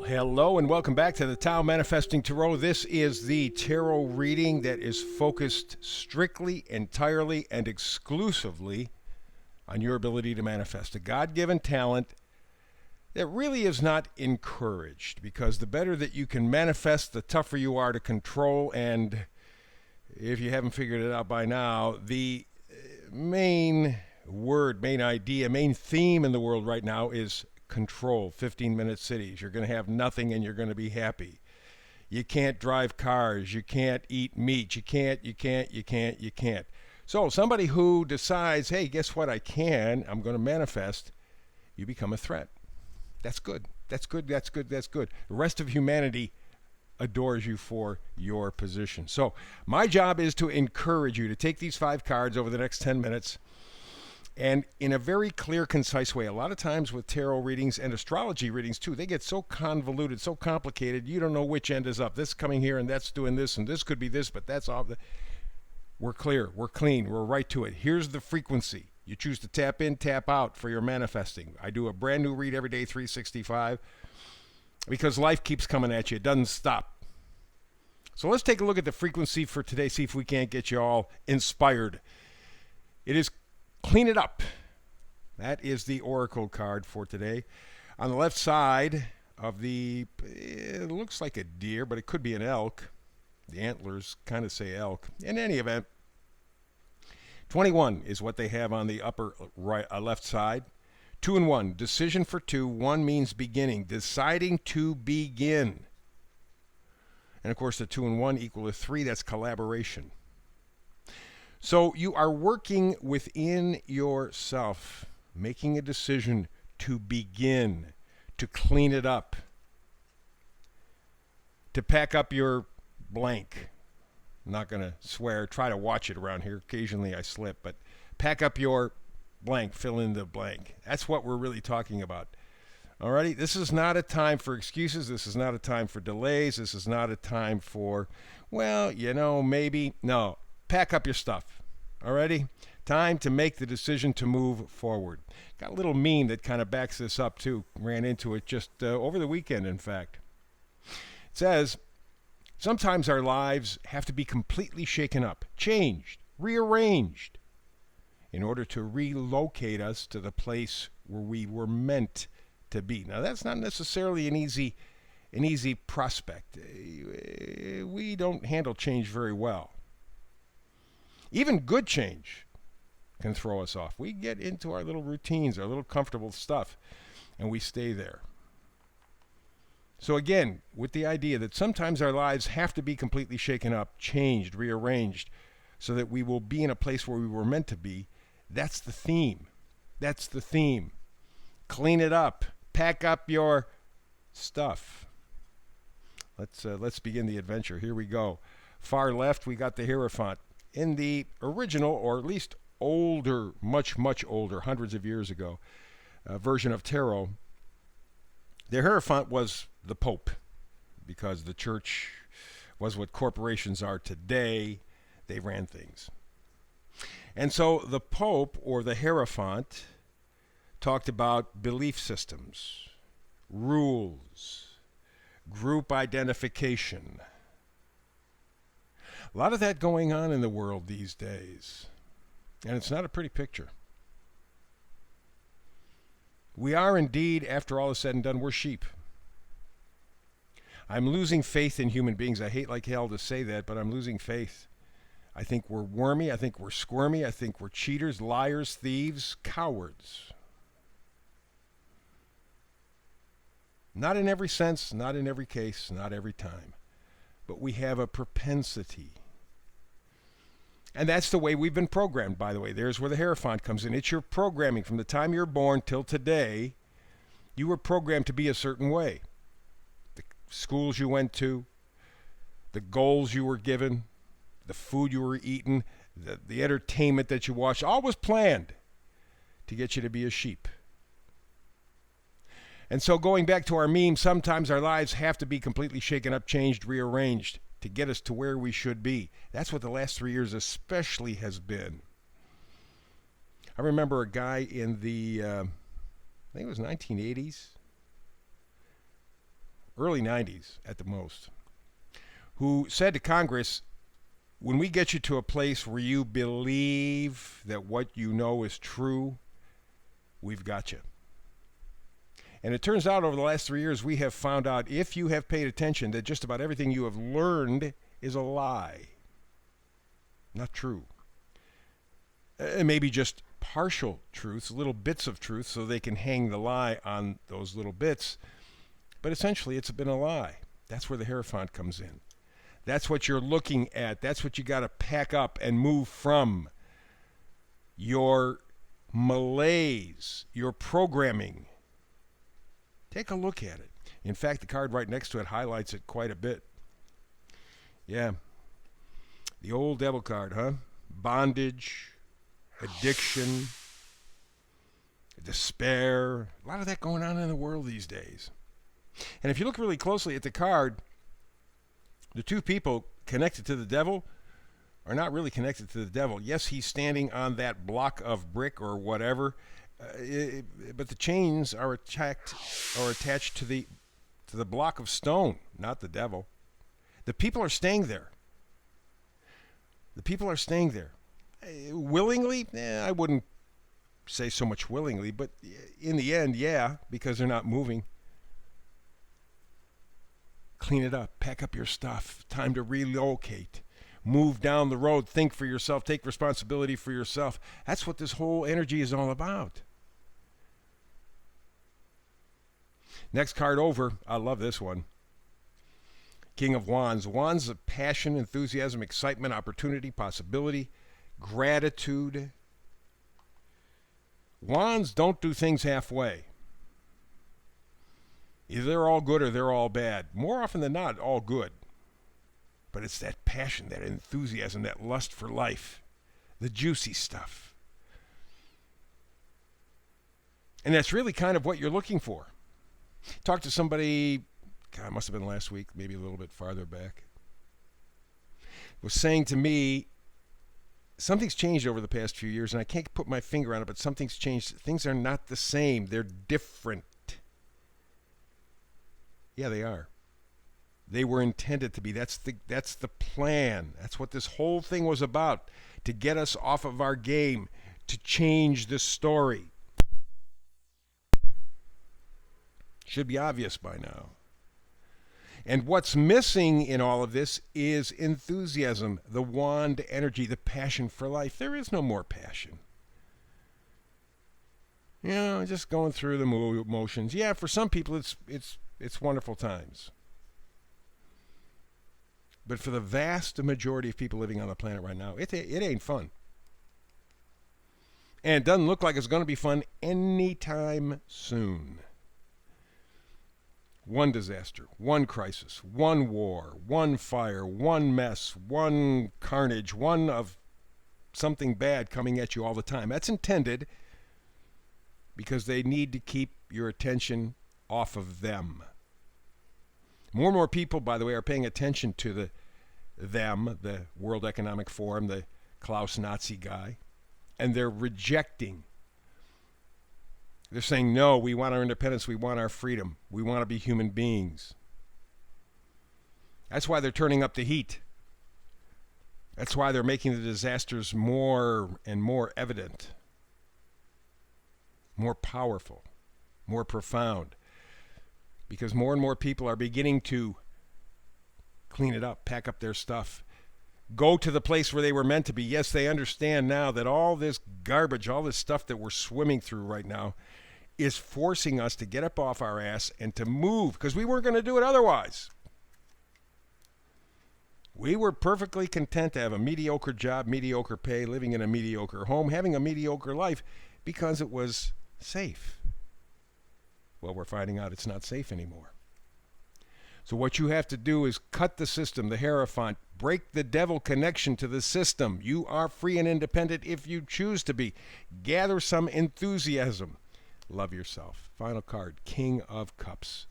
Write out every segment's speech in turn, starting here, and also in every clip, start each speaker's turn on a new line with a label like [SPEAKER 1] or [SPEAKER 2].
[SPEAKER 1] Hello and welcome back to the Tao Manifesting Tarot. This is the tarot reading that is focused strictly, entirely, and exclusively on your ability to manifest a God-given talent that really is not encouraged, because the better that you can manifest, the tougher you are to control. And if you haven't figured it out by now, the main word, main idea, main theme in the world right now is control. 15-minute cities. You're going to have nothing and you're going to be happy. You can't drive cars. You can't eat meat. You can't. So somebody who decides, hey, guess what? I'm going to manifest. You become a threat. That's good. The rest of humanity adores you for your position. So my job is to encourage you to take these 5 cards over the next 10 minutes and in a very clear, concise way. A lot of times with tarot readings and astrology readings too, they get so convoluted, so complicated, you don't know which end is up. This coming here and that's doing this and this could be this, but that's all. We're clear, we're clean, we're right to it. Here's the frequency. You choose to tap in, tap out for your manifesting. I do a brand new read every day, 365, because life keeps coming at you. It doesn't stop. So let's take a look at the frequency for today, see if we can't get you all inspired. It is Clean It Up. That is the oracle card for today. On the left side of it looks like a deer, but it could be an elk. The antlers kind of say elk. In any event, 21 is what they have on the upper right, left side. 2 and 1, decision for 2. 1 means beginning, deciding to begin. And of course, the 2 and 1 equal to 3. That's collaboration. So you are working within yourself, making a decision to begin, to clean it up, to pack up your blank. I'm not going to swear. Try to watch it around here. Occasionally I slip, but pack up your blank, fill in the blank. That's what we're really talking about. Alrighty, this is not a time for excuses. This is not a time for delays. This is not a time for, maybe. No. Pack up your stuff. Alrighty? Time to make the decision to move forward. Got a little meme that kind of backs this up too. Ran into it just over the weekend, in fact. It says, sometimes our lives have to be completely shaken up, changed, rearranged, in order to relocate us to the place where we were meant to be. Now, that's not necessarily an easy prospect. We don't handle change very well. Even good change can throw us off. We get into our little routines, our little comfortable stuff, and we stay there. So again, with the idea that sometimes our lives have to be completely shaken up, changed, rearranged, so that we will be in a place where we were meant to be, that's the theme. That's the theme. Clean it up. Pack up your stuff. Let's begin the adventure. Here we go. Far left, we got the Hierophant. In the original, or at least older, much older, hundreds of years ago, version of tarot, the Hierophant was the Pope, because the church was what corporations are today. They ran things. And so the Pope, or the Hierophant, talked about belief systems, rules, group identification. A lot of that going on in the world these days. And it's not a pretty picture. We are indeed, after all is said and done, we're sheep. I'm losing faith in human beings. I hate like hell to say that, but I'm losing faith. I think we're wormy. I think we're squirmy. I think we're cheaters, liars, thieves, cowards. Not in every sense, not in every case, not every time. But we have a propensity. And that's the way we've been programmed, by the way. There's where the Hierophant comes in. It's your programming. From the time you're born till today, you were programmed to be a certain way. The schools you went to, the goals you were given, the food you were eating, the entertainment that you watched, all was planned to get you to be a sheep. And so going back to our meme, sometimes our lives have to be completely shaken up, changed, rearranged to get us to where we should be. That's what the last 3 years especially has been. I remember a guy in the, I think it was 1980s, early 90s at the most, who said to Congress, when we get you to a place where you believe that what you know is true, we've got you. And it turns out over the last 3 years, we have found out, if you have paid attention, that just about everything you have learned is a lie. Not true. Maybe just partial truths, little bits of truth, so they can hang the lie on those little bits. But essentially, it's been a lie. That's where the Hierophant comes in. That's what you're looking at. That's what you got to pack up and move from. Your malaise, your programming. Take a look at it. In fact, the card right next to it highlights it quite a bit. Yeah. The old devil card, huh? Bondage, addiction, despair. A lot of that going on in the world these days. And if you look really closely at the card, the two people connected to the devil are not really connected to the devil. Yes, he's standing on that block of brick or whatever, but the chains are attached to the block of stone, not the devil. The people are staying there. The people are staying there. Willingly? I wouldn't say so much willingly, but in the end, yeah, because they're not moving. Clean it up. Pack up your stuff. Time to relocate. Move down the road. Think for yourself. Take responsibility for yourself. That's what this whole energy is all about. Next card over. I love this one. King of Wands. Wands of passion, enthusiasm, excitement, opportunity, possibility, gratitude. Wands don't do things halfway. Either they're all good or they're all bad. More often than not, all good. But it's that passion, that enthusiasm, that lust for life, the juicy stuff. And that's really kind of what you're looking for. Talked to somebody, God, it must have been last week, maybe a little bit farther back, was saying to me, something's changed over the past few years, and I can't put my finger on it, but something's changed. Things are not the same. They're different. Yeah, they are. They were intended to be. That's the plan. That's what this whole thing was about, to get us off of our game, to change the story. Should be obvious by now. And what's missing in all of this is enthusiasm, the wand energy, the passion for life. There is no more passion. You know, just going through the motions. Yeah, for some people it's wonderful times. But for the vast majority of people living on the planet right now, it ain't fun. And it doesn't look like it's going to be fun anytime soon. One disaster, one crisis, one war, one fire, one mess, one carnage, one of something bad coming at you all the time. That's intended because they need to keep your attention off of them. More and more people, by the way, are paying attention to the World Economic Forum, the Klaus Nazi guy, and they're rejecting. They're saying, no, we want our independence, we want our freedom, we want to be human beings. That's why they're turning up the heat. That's why they're making the disasters more and more evident, more powerful, more profound. Because more and more people are beginning to clean it up, pack up their stuff, go to the place where they were meant to be. Yes, they understand now that all this garbage, all this stuff that we're swimming through right now is forcing us to get up off our ass and to move, because we weren't going to do it otherwise. We were perfectly content to have a mediocre job, mediocre pay, living in a mediocre home, having a mediocre life because it was safe. Well, we're finding out it's not safe anymore. So what you have to do is cut the system, the Hierophant, break the devil connection to the system. You are free and independent if you choose to be. Gather some enthusiasm. Love yourself. Final card, King of Cups.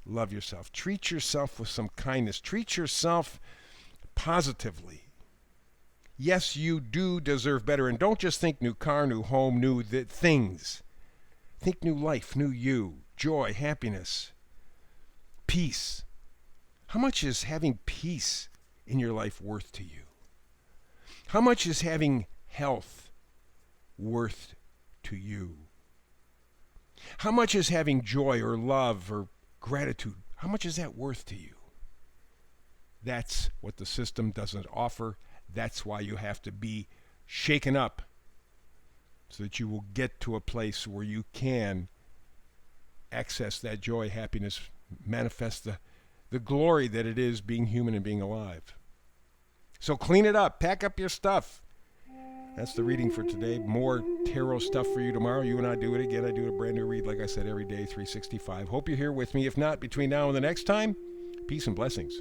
[SPEAKER 1] Love yourself. Treat yourself with some kindness. Treat yourself positively. Yes, you do deserve better. And don't just think new car, new home, new things. Think new life, new you, joy, happiness, Peace. How much is having peace in your life worth to you? How much is having health worth to you? How much is having joy or love or gratitude? How much is that worth to you? That's what the system doesn't offer. That's why you have to be shaken up so that you will get to a place where you can access that joy, happiness, manifest the glory that it is being human and being alive. So clean it up. Pack up your stuff. That's the reading for today. More tarot stuff for you tomorrow. You and I do it again. I do a brand new read, like I said, every day, 365. Hope you're here with me. If not, between now and the next time, peace and blessings.